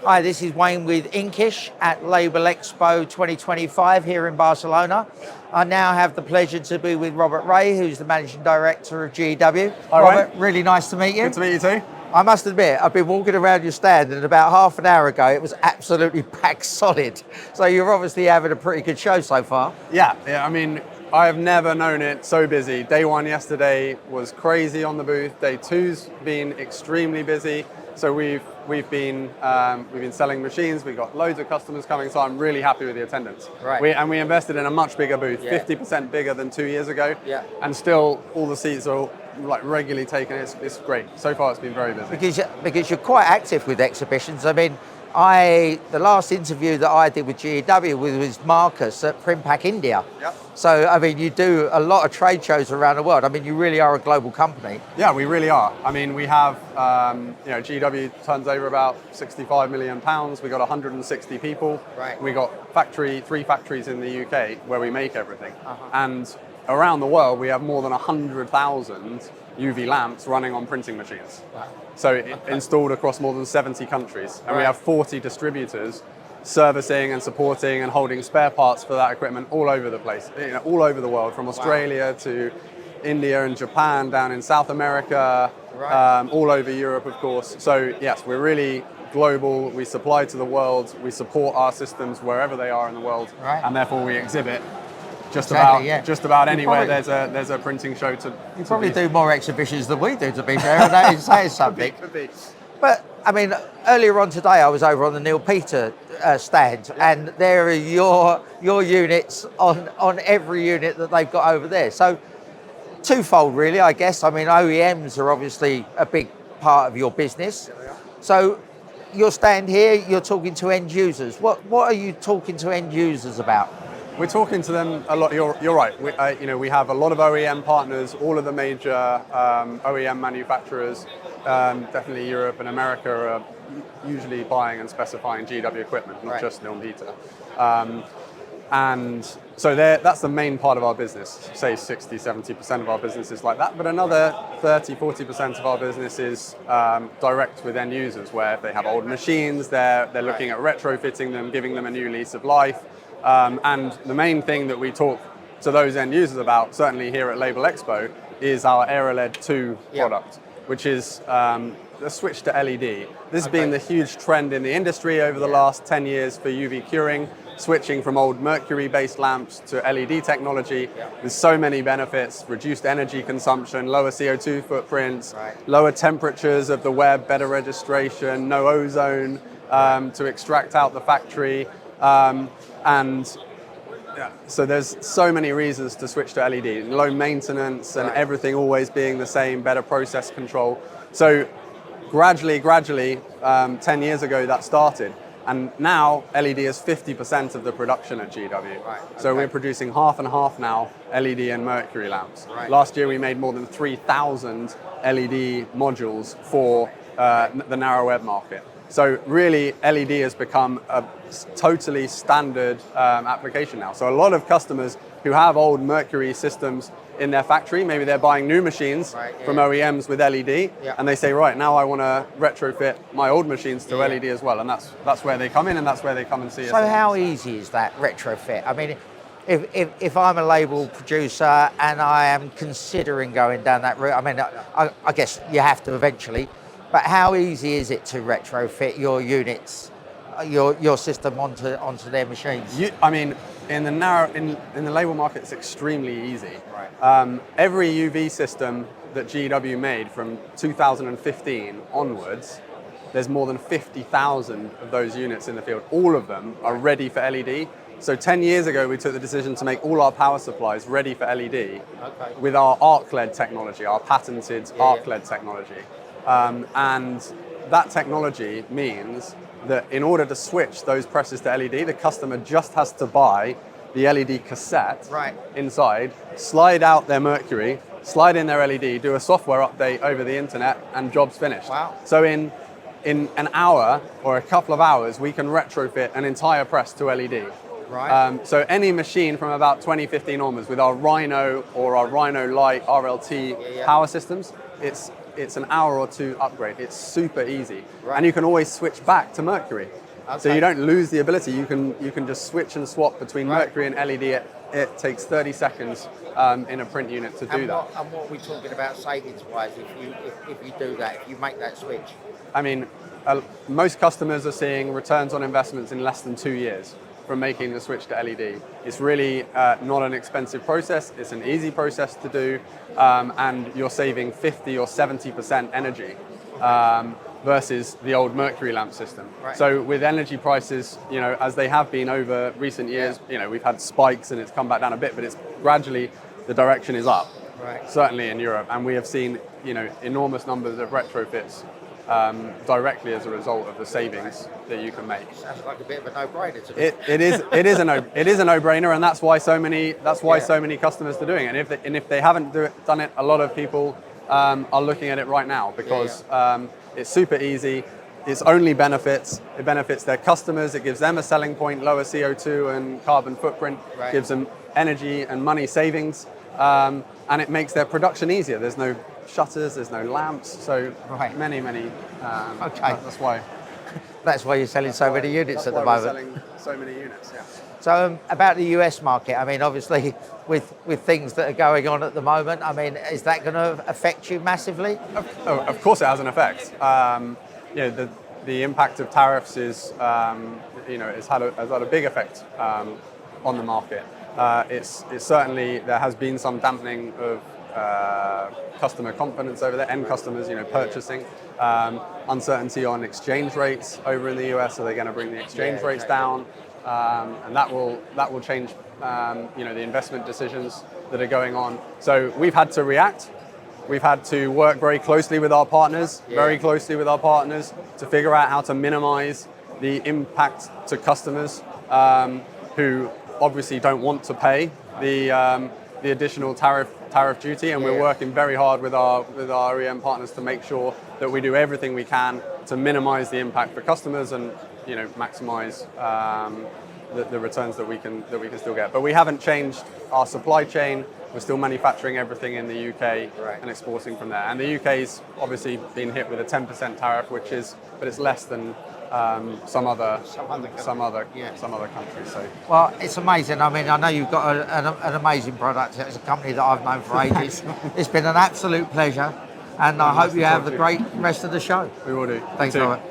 Hi, this is Wayne with Inkish at LabelExpo 2025 here in Barcelona. I now have the pleasure to be with Robert Rae, who's the Managing Director of GEW. Hi, Robert, Wayne. really nice to meet you. Good to meet you too. I must admit, I've been walking around your stand and about half an hour ago, it was absolutely packed solid. So you're obviously having a pretty good show so far. Yeah, I mean, I have never known it so busy. Day one yesterday was crazy on the booth. Day two's been extremely busy. So we've been selling machines. We've got loads of customers coming. So I'm really happy with the attendance. Right. We invested in a much bigger booth, Yeah. 50% bigger than 2 years ago. Yeah. And still all the seats are like regularly taken. It's great. So far it's been very busy. Because you're quite active with exhibitions. I mean, the last interview that I did with GEW was Marcus at Primpack India. Yep. So, I mean, you do a lot of trade shows around the world. I mean, you really are a global company. Yeah, we really are. I mean, we have, GEW turns over about £65 million. We got 160 people. Right. We got three factories in the UK where we make everything. Uh-huh. And around the world, we have more than 100,000 UV lamps running on printing machines. Wow. So installed across more than 70 countries. And we Right. have 40 distributors servicing and supporting and holding spare parts for that equipment all over the place, all over the world, from Australia to India and Japan, down in South America, Right. all over Europe, of course. So yes, we're really global. We supply to the world. We support our systems wherever they are in the world, Right. and therefore we exhibit just Exactly, yeah. just about You anywhere probably- there's a printing show to. You probably do more exhibitions than we do, to be fair, and that is saying something. Could be. But, I mean, earlier on today, I was over on the Nilpeter stand, and there are your units on every unit that they've got over there. So, twofold, really, I guess. I mean, OEMs are obviously a big part of your business. So, your stand here, you're talking to end users. What are you talking to end users about? We're talking to them a lot. You're right. We have a lot of OEM partners. All of the major OEM manufacturers, definitely Europe and America, are usually buying and specifying GEW equipment, not Right. just Nilpeter. And so that's the main part of our business. Say 60, 70% of our business is like that. But another 30, 40% of our business is direct with end users, where if they have old machines, they're looking at retrofitting them, giving them a new lease of life. And the main thing that we talk to those end users about, certainly here at LabelExpo, is our ArcLED 2 product, which is the switch to LED. This has been the huge trend in the industry over the last 10 years for UV curing, switching from old mercury-based lamps to LED technology. There's so many benefits: reduced energy consumption, lower CO2 footprints, lower temperatures of the web, better registration, no ozone to extract out the factory. So there's so many reasons to switch to LED. Low maintenance and everything always being the same, better process control. So gradually, 10 years ago that started. And now LED is 50% of the production at GEW. Right. So we're producing half and half now, LED and mercury lamps. Right. Last year we made more than 3,000 LED modules for the narrow web market. So really, LED has become a totally standard application now. So a lot of customers who have old mercury systems in their factory, maybe they're buying new machines from OEMs with LED, and they say, right, now I want to retrofit my old machines to LED as well. And that's where they come in, and that's where they come and see us. So how easy is that retrofit? I mean, if I'm a label producer and I am considering going down that route, I mean, I guess you have to eventually, but how easy is it to retrofit your units, your system onto their machines? I mean, in the label market, it's extremely easy. Right. Every UV system that GEW made from 2015 onwards, there's more than 50,000 of those units in the field. All of them are ready for LED. So 10 years ago, we took the decision to make all our power supplies ready for LED with our ArcLED technology, our patented ArcLED technology. And that technology means that in order to switch those presses to LED, the customer just has to buy the LED cassette inside, slide out their mercury, slide in their LED, do a software update over the internet, and job's finished. Wow. So in an hour or a couple of hours, we can retrofit an entire press to LED. Right. So any machine from about 2015 onwards with our Rhino or our Rhino Lite RLT power systems, it's an hour or two upgrade. It's super easy. Right. And you can always switch back to mercury. Okay. So you don't lose the ability. You can just switch and swap between mercury and LED. It takes 30 seconds in a print unit to do that. And what are we talking about savings-wise if you do that, if you make that switch? I mean, most customers are seeing returns on investments in less than 2 years from making the switch to LED. It's really not an expensive process. It's an easy process to do, and you're saving 50 or 70% energy versus the old mercury lamp system. Right. So with energy prices, as they have been over recent years, we've had spikes and it's come back down a bit, but it's gradually, the direction is up. Right. Certainly in Europe, and we have seen enormous numbers of retrofits directly as a result of the savings that you can make. Sounds like a bit of a no-brainer to me. It is a no-brainer, and that's why so many customers are doing it. And if they haven't done it, a lot of people are looking at it right now because it's super easy. It's only benefits. It benefits their customers. It gives them a selling point, lower CO2 and carbon footprint. Right. Gives them energy and money savings, and it makes their production easier. There's no shutters, there's no lamps, so many. Okay. That's why. That's why you're selling so many units at the moment. We're selling so many units. Yeah. So about the US market, I mean, obviously with things that are going on at the moment, I mean, is that going to affect you massively? Of course, it has an effect. The impact of tariffs has had a big effect on the market. It's certainly, there has been some dampening of customer confidence over there, end customers, purchasing. Uncertainty on exchange rates over in the US. Are they going to bring the exchange rates down? And that will change, the investment decisions that are going on. So we've had to react. We've had to work very closely with our partners, to figure out how to minimize the impact to customers who obviously don't want to pay the additional tariff duty, and we're working very hard with our OEM partners to make sure that we do everything we can to minimize the impact for customers and maximize the returns that we can still get. But we haven't changed our supply chain. We're still manufacturing everything in the UK and exporting from there. And the UK's obviously been hit with a 10% tariff, but it's less than some other countries. So. Well, it's amazing. I mean, I know you've got an amazing product. It's a company that I've known for ages. It's been an absolute pleasure, and I hope you have a great rest of the show. We will do. Thanks, Robert.